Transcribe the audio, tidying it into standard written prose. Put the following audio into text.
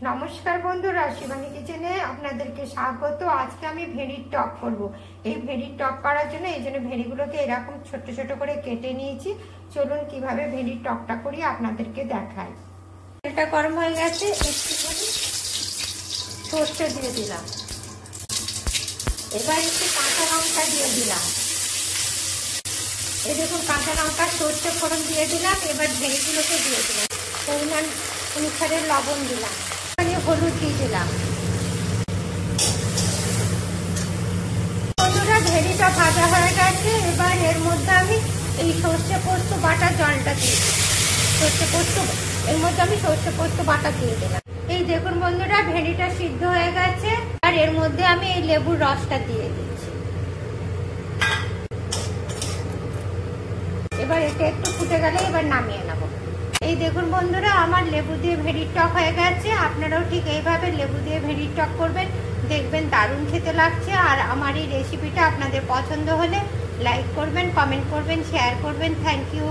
নমস্কার বন্ধুরা, শিবানী কিচেনে আপনাদেরকে স্বাগত। আজকে আমি ভেড়ির টক করব। এই ভেড়ির টক করার জন্য ভেড়িগুলোকে এরকম ছোট ছোট করে কেটে নিয়েছি। চলুন কিভাবে ভেড়ির টকটা করি আপনাদেরকে দেখাই। তেলটা গরম হয়ে গেছে, একটুখানি সর্ষে দিয়ে দিলাম। এবার একটু কাঁচা লঙ্কা দিয়ে দিলাম। এই দেখুন, কাঁচা লঙ্কা সর্ষে ফোড়ন দিয়ে দিলাম। এবার ভেড়িগুলোকে দিয়ে দিলাম। পরিমাণ অনুসারে লবণ দিলাম, হলুদ দিয়ে দিলাম। বন্ধুরা, ভেড়িটা ভাজা হয়ে গেছে। এবার এর মধ্যে আমি এই সর্ষে পোস্ত বাটা জলটা দিয়ে দিলাম। এর মধ্যে আমি সর্ষে পোস্ত বাটা দিয়ে দিলাম। এই দেখুন বন্ধুরা, ভেড়িটা সিদ্ধ হয়ে গেছে। আর এর মধ্যে আমি এই লেবুর রসটা দিয়ে দিচ্ছি। এবার এটা একটু ফুটে গেলে এবার নামিয়ে নেবো। এই দেখুন বন্ধুরা, আমার লেবু দিয়ে ভেড়ির টক হয়ে গেছে। আপনারাও ঠিক এইভাবে লেবু দিয়ে ভেড়ির টক করবেন, দেখবেন দারুণ খেতে লাগছে। আর আমার এই রেসিপিটা আপনাদের পছন্দ হলে লাইক করবেন, কমেন্ট করবেন, শেয়ার করবেন। Thank you.